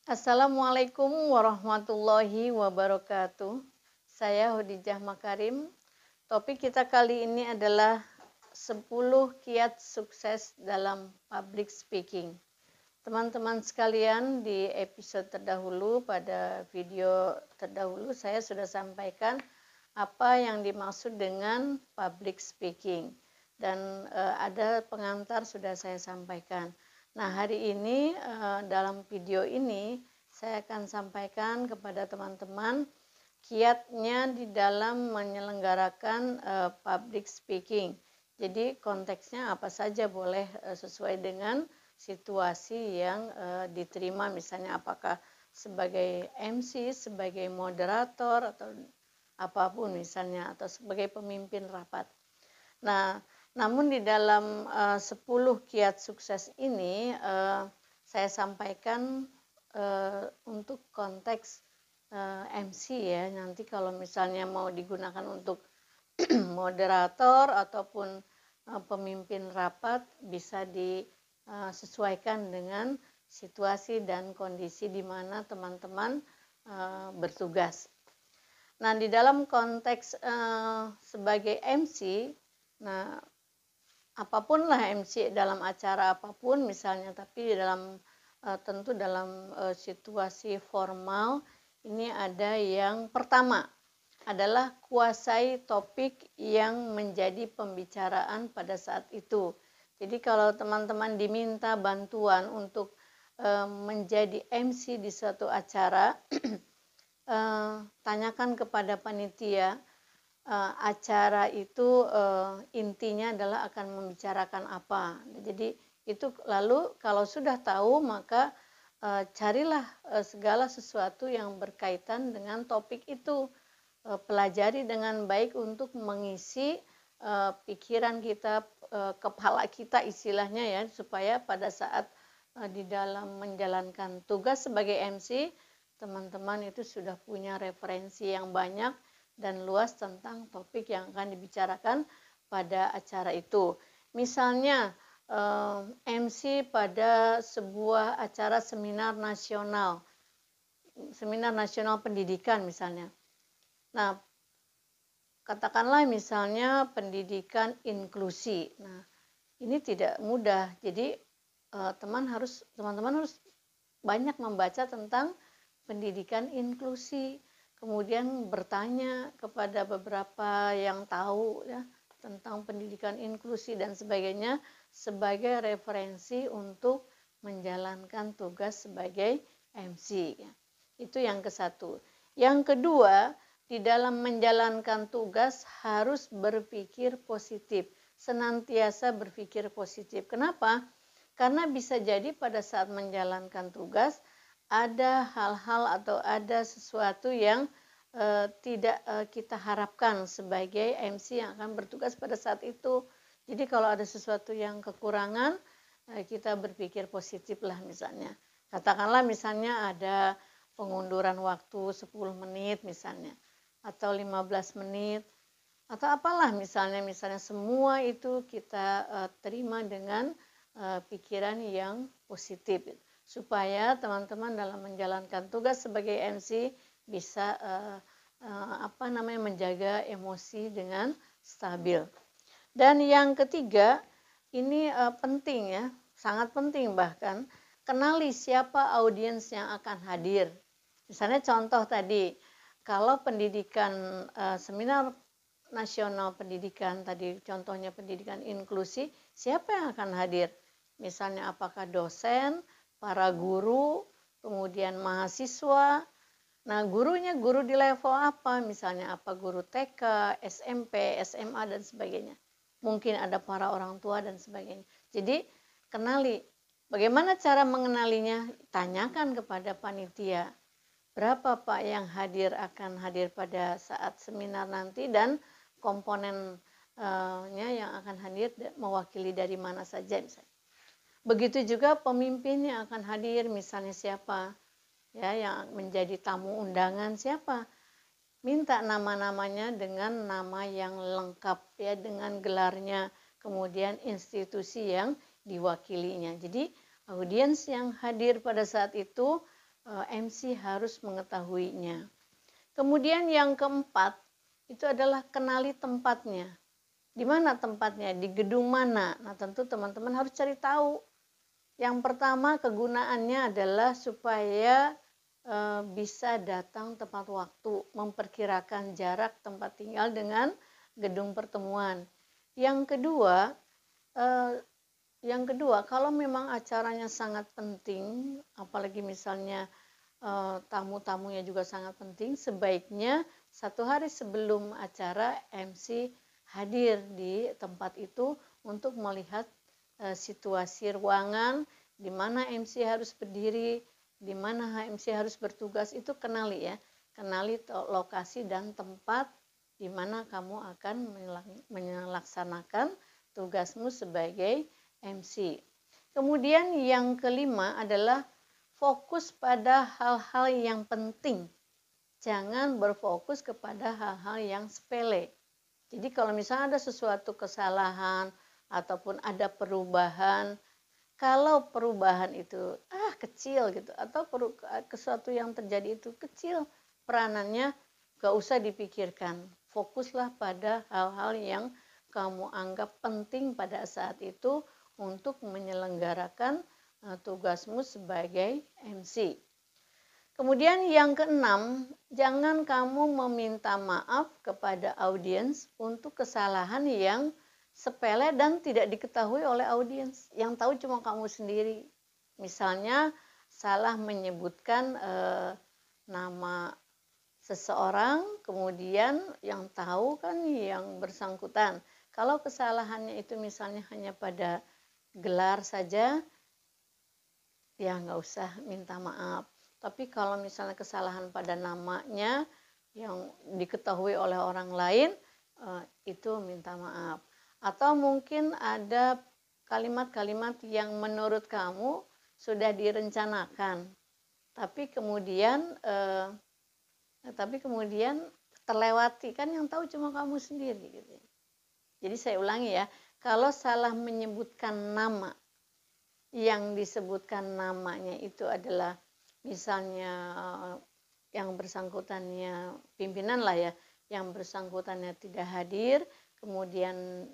Assalamualaikum warahmatullahi wabarakatuh. Saya Khadijah Makarim. Topik kita kali ini adalah 10 kiat sukses dalam public speaking. Teman-teman sekalian, di episode terdahulu, pada video terdahulu saya sudah sampaikan apa yang dimaksud dengan public speaking. Dan ada pengantar sudah saya sampaikan. Nah, hari ini dalam video ini saya akan sampaikan kepada teman-teman kiatnya di dalam menyelenggarakan public speaking. Jadi konteksnya apa saja boleh sesuai dengan situasi yang diterima, misalnya apakah sebagai MC, sebagai moderator atau apapun misalnya, atau sebagai pemimpin rapat. Nah, namun di dalam 10 kiat sukses ini saya sampaikan untuk konteks MC ya. Nanti kalau misalnya mau digunakan untuk moderator ataupun pemimpin rapat, bisa disesuaikan dengan situasi dan kondisi di mana teman-teman bertugas. Nah, di dalam konteks sebagai MC, nah, apapun lah MC dalam acara apapun misalnya, tapi dalam tentu dalam situasi formal ini ada yang pertama adalah kuasai topik yang menjadi pembicaraan pada saat itu. Jadi kalau teman-teman diminta bantuan untuk menjadi MC di suatu acara, tanyakan kepada panitia. Acara itu intinya adalah akan membicarakan apa. Jadi itu, lalu kalau sudah tahu maka carilah segala sesuatu yang berkaitan dengan topik itu. Pelajari dengan baik untuk mengisi pikiran kita, kepala kita istilahnya ya, supaya pada saat di dalam menjalankan tugas sebagai MC, teman-teman itu sudah punya referensi yang banyak dan luas tentang topik yang akan dibicarakan pada acara itu. Misalnya MC pada sebuah acara seminar nasional pendidikan misalnya. Nah, katakanlah misalnya pendidikan inklusi. Nah, ini tidak mudah. Jadi teman-teman harus banyak membaca tentang pendidikan inklusi, kemudian bertanya kepada beberapa yang tahu ya tentang pendidikan inklusi dan sebagainya sebagai referensi untuk menjalankan tugas sebagai MC. Itu yang ke-1. Yang kedua, di dalam menjalankan tugas harus berpikir positif, senantiasa berpikir positif. Kenapa? Karena bisa jadi pada saat menjalankan tugas ada hal-hal atau ada sesuatu yang tidak kita harapkan sebagai MC yang akan bertugas pada saat itu. Jadi kalau ada sesuatu yang kekurangan, kita berpikir positif lah misalnya. Katakanlah misalnya ada pengunduran waktu 10 menit misalnya, atau 15 menit, atau apalah misalnya semua itu kita terima dengan pikiran yang positif, supaya teman-teman dalam menjalankan tugas sebagai MC bisa menjaga emosi dengan stabil. Dan yang ketiga, ini penting ya, sangat penting bahkan, kenali siapa audiens yang akan hadir. Misalnya contoh tadi, kalau pendidikan seminar nasional pendidikan tadi, contohnya pendidikan inklusi, siapa yang akan hadir? Misalnya apakah dosen, para guru, kemudian mahasiswa. Nah, gurunya guru di level apa? Misalnya apa, guru TK, SMP, SMA dan sebagainya. Mungkin ada para orang tua dan sebagainya. Jadi kenali. Bagaimana cara mengenalinya? Tanyakan kepada panitia. Berapa Pak yang akan hadir pada saat seminar nanti, dan komponennya yang akan hadir mewakili dari mana saja misalnya. Begitu juga pemimpinnya akan hadir, misalnya siapa ya yang menjadi tamu undangan, siapa. Minta nama-namanya dengan nama yang lengkap ya, dengan gelarnya, kemudian institusi yang diwakilinya. Jadi audiens yang hadir pada saat itu MC harus mengetahuinya. Kemudian yang keempat itu adalah kenali tempatnya. Di mana tempatnya? Di gedung mana? Nah, tentu teman-teman harus cari tahu. Yang pertama kegunaannya adalah supaya bisa datang tepat waktu, memperkirakan jarak tempat tinggal dengan gedung pertemuan. Yang kedua, kalau memang acaranya sangat penting, apalagi misalnya tamu-tamunya juga sangat penting, sebaiknya 1 hari sebelum acara MC hadir di tempat itu untuk melihat situasi ruangan, di mana MC harus berdiri, di mana MC harus bertugas, itu kenali ya. Kenali lokasi dan tempat di mana kamu akan melaksanakan tugasmu sebagai MC. Kemudian yang kelima adalah fokus pada hal-hal yang penting. Jangan berfokus kepada hal-hal yang sepele. Jadi kalau misalnya ada sesuatu kesalahan ataupun ada perubahan, kalau perubahan itu kecil gitu, atau sesuatu yang terjadi itu kecil, peranannya gak usah dipikirkan. Fokuslah pada hal-hal yang kamu anggap penting pada saat itu untuk menyelenggarakan tugasmu sebagai MC. Kemudian yang keenam, jangan kamu meminta maaf kepada audiens untuk kesalahan yang sepele dan tidak diketahui oleh audiens. Yang tahu cuma kamu sendiri. Misalnya salah menyebutkan nama seseorang, kemudian yang tahu kan yang bersangkutan. Kalau kesalahannya itu misalnya hanya pada gelar saja, ya nggak usah minta maaf. Tapi kalau misalnya kesalahan pada namanya yang diketahui oleh orang lain, itu minta maaf. Atau mungkin ada kalimat-kalimat yang menurut kamu sudah direncanakan, tapi kemudian terlewati, kan yang tahu cuma kamu sendiri gitu. Jadi saya ulangi ya, kalau salah menyebutkan nama, yang disebutkan namanya itu adalah misalnya yang bersangkutannya pimpinan lah ya, yang bersangkutannya tidak hadir, kemudian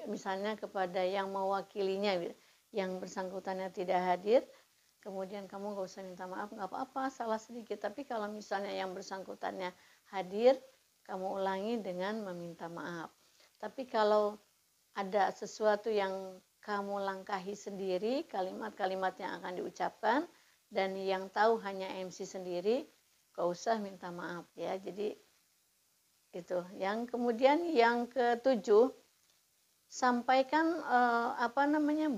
misalnya kepada yang mewakilinya, yang bersangkutannya tidak hadir, kemudian kamu gak usah minta maaf, gak apa-apa, salah sedikit. Tapi kalau misalnya yang bersangkutannya hadir, kamu ulangi dengan meminta maaf. Tapi kalau ada sesuatu yang kamu langkahi sendiri, kalimat-kalimat yang akan diucapkan, dan yang tahu hanya MC sendiri, gak usah minta maaf ya. Jadi itu. Yang kemudian yang ketujuh, sampaikan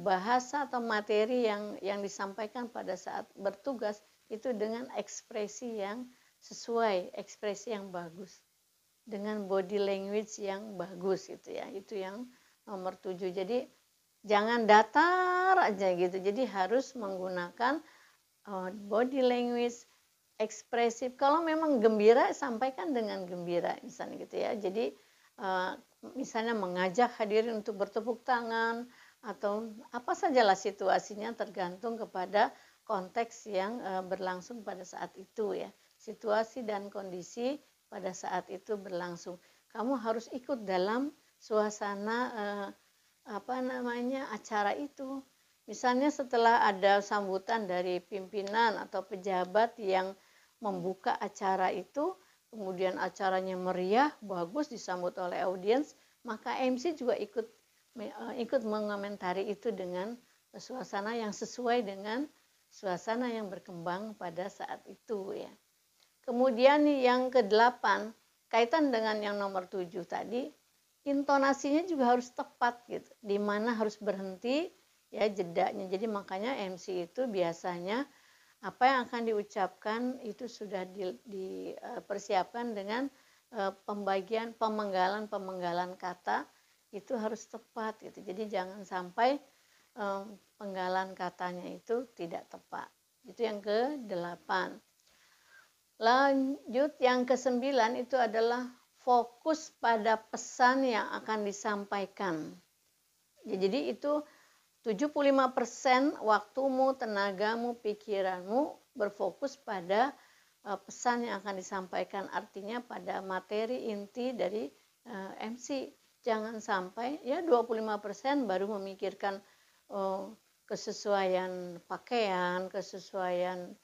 bahasa atau materi yang disampaikan pada saat bertugas itu dengan ekspresi yang sesuai, ekspresi yang bagus, dengan body language yang bagus gitu ya. Itu yang nomor 7. Jadi jangan datar aja gitu. Jadi harus menggunakan body language ekspresif. Kalau memang gembira, sampaikan dengan gembira misalnya gitu ya. Jadi misalnya mengajak hadirin untuk bertepuk tangan atau apa sajalah situasinya, tergantung kepada konteks yang berlangsung pada saat itu ya. Situasi dan kondisi pada saat itu berlangsung. Kamu harus ikut dalam suasana acara itu. Misalnya setelah ada sambutan dari pimpinan atau pejabat yang membuka acara itu, kemudian acaranya meriah, bagus, disambut oleh audiens, maka MC juga ikut mengomentari itu dengan suasana yang sesuai dengan suasana yang berkembang pada saat itu ya. Kemudian yang ke-8, kaitan dengan yang nomor 7 tadi, intonasinya juga harus tepat gitu. Di mana harus berhenti ya, jedanya. Jadi makanya MC itu biasanya apa yang akan diucapkan itu sudah dipersiapkan dengan pemenggalan kata itu harus tepat gitu. Jadi jangan sampai penggalan katanya itu tidak tepat. Itu yang ke-8. Lanjut yang ke-9 itu adalah fokus pada pesan yang akan disampaikan. Jadi itu 75% waktumu, tenagamu, pikiranmu berfokus pada pesan yang akan disampaikan, artinya pada materi inti dari MC. Jangan sampai ya 25% baru memikirkan kesesuaian pakaian, kesesuaian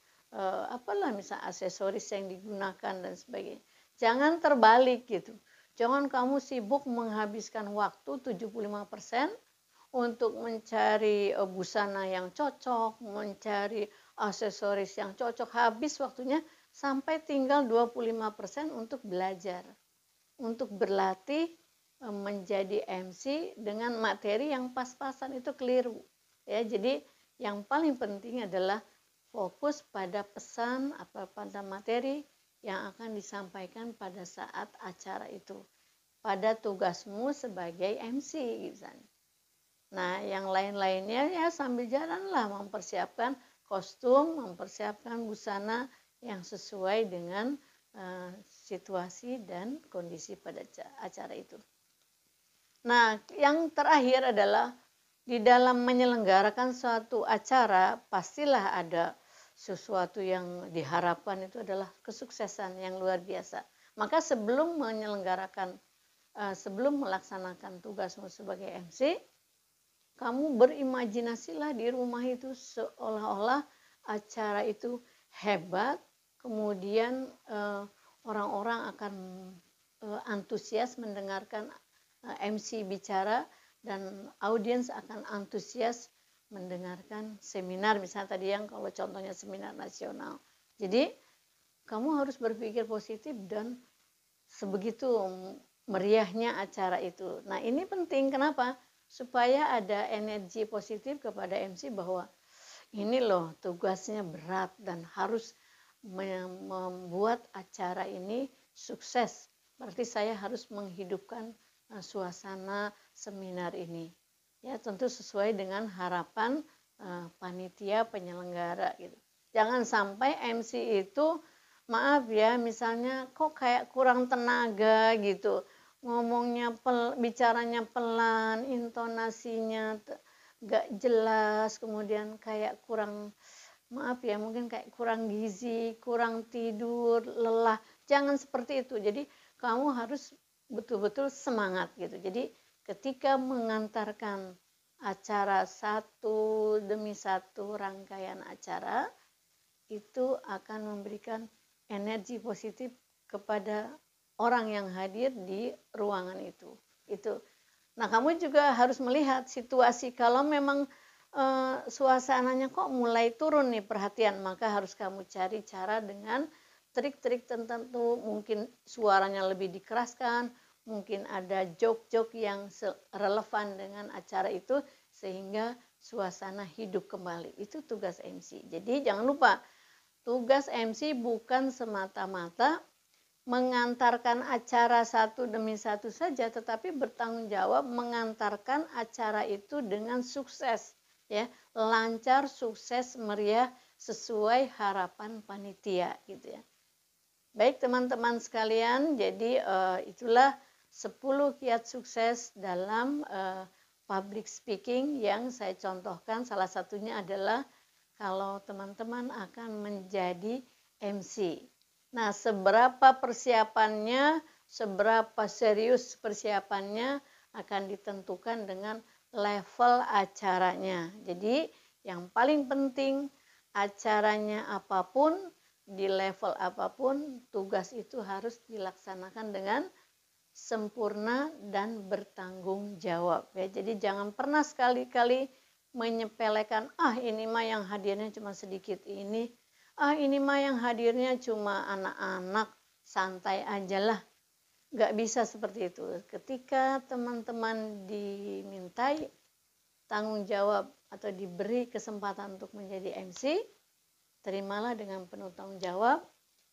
apalah misal aksesoris yang digunakan dan sebagainya. Jangan terbalik gitu. Jangan kamu sibuk menghabiskan waktu 75% untuk mencari busana yang cocok, mencari aksesoris yang cocok, habis waktunya sampai tinggal 25% untuk belajar, untuk berlatih menjadi MC dengan materi yang pas-pasan. Itu keliru. Ya, jadi yang paling penting adalah fokus pada pesan atau pada materi yang akan disampaikan pada saat acara itu, pada tugasmu sebagai MC misalnya. Nah, yang lain-lainnya ya sambil jalanlah mempersiapkan kostum, mempersiapkan busana yang sesuai dengan situasi dan kondisi pada acara itu. Nah, yang terakhir adalah di dalam menyelenggarakan suatu acara pastilah ada sesuatu yang diharapkan, itu adalah kesuksesan yang luar biasa. Maka sebelum melaksanakan tugasmu sebagai MC, kamu berimajinasilah di rumah itu seolah-olah acara itu hebat, kemudian orang-orang akan antusias mendengarkan MC bicara, dan audiens akan antusias mendengarkan seminar, misalnya tadi yang kalau contohnya seminar nasional. Jadi kamu harus berpikir positif dan sebegitu meriahnya acara itu. Nah, ini penting, kenapa? Supaya ada energi positif kepada MC bahwa ini loh tugasnya berat dan harus membuat acara ini sukses. Berarti saya harus menghidupkan suasana seminar ini. Ya, tentu sesuai dengan harapan panitia penyelenggara gitu. Jangan sampai MC itu, maaf ya, misalnya kok kayak kurang tenaga gitu. Ngomongnya bicaranya pelan, intonasinya gak jelas, kemudian kayak kurang, maaf ya, mungkin kayak kurang gizi, kurang tidur, lelah. Jangan seperti itu. Jadi kamu harus betul-betul semangat gitu. Jadi ketika mengantarkan acara satu demi satu rangkaian acara, itu akan memberikan energi positif kepada orang yang hadir di ruangan itu. Nah, kamu juga harus melihat situasi. Kalau memang suasananya kok mulai turun nih perhatian, maka harus kamu cari cara dengan trik-trik tertentu, mungkin suaranya lebih dikeraskan, mungkin ada joke-joke yang relevan dengan acara itu sehingga suasana hidup kembali. Itu tugas MC. Jadi jangan lupa, tugas MC bukan semata-mata mengantarkan acara satu demi satu saja, tetapi bertanggung jawab mengantarkan acara itu dengan sukses, ya, lancar, sukses, meriah sesuai harapan panitia gitu ya. Baik teman-teman sekalian, jadi itulah 10 kiat sukses dalam public speaking yang saya contohkan. Salah satunya adalah kalau teman-teman akan menjadi MC. Nah, seberapa persiapannya, seberapa serius persiapannya akan ditentukan dengan level acaranya. Jadi yang paling penting, acaranya apapun, di level apapun, tugas itu harus dilaksanakan dengan sempurna dan bertanggung jawab. Ya, jadi jangan pernah sekali-kali menyepelekan, ini mah yang hadirnya cuma sedikit ini mah yang hadirnya cuma anak-anak, santai aja lah. Gak bisa seperti itu. Ketika teman-teman dimintai tanggung jawab atau diberi kesempatan untuk menjadi MC, terimalah dengan penuh tanggung jawab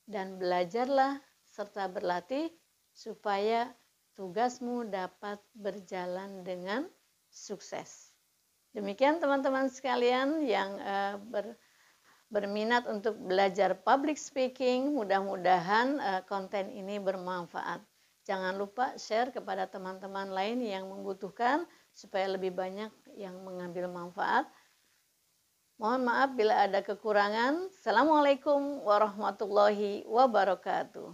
dan belajarlah serta berlatih supaya tugasmu dapat berjalan dengan sukses. Demikian teman-teman sekalian yang berminat untuk belajar public speaking, mudah-mudahan konten ini bermanfaat. Jangan lupa share kepada teman-teman lain yang membutuhkan supaya lebih banyak yang mengambil manfaat. Mohon maaf bila ada kekurangan. Assalamualaikum warahmatullahi wabarakatuh.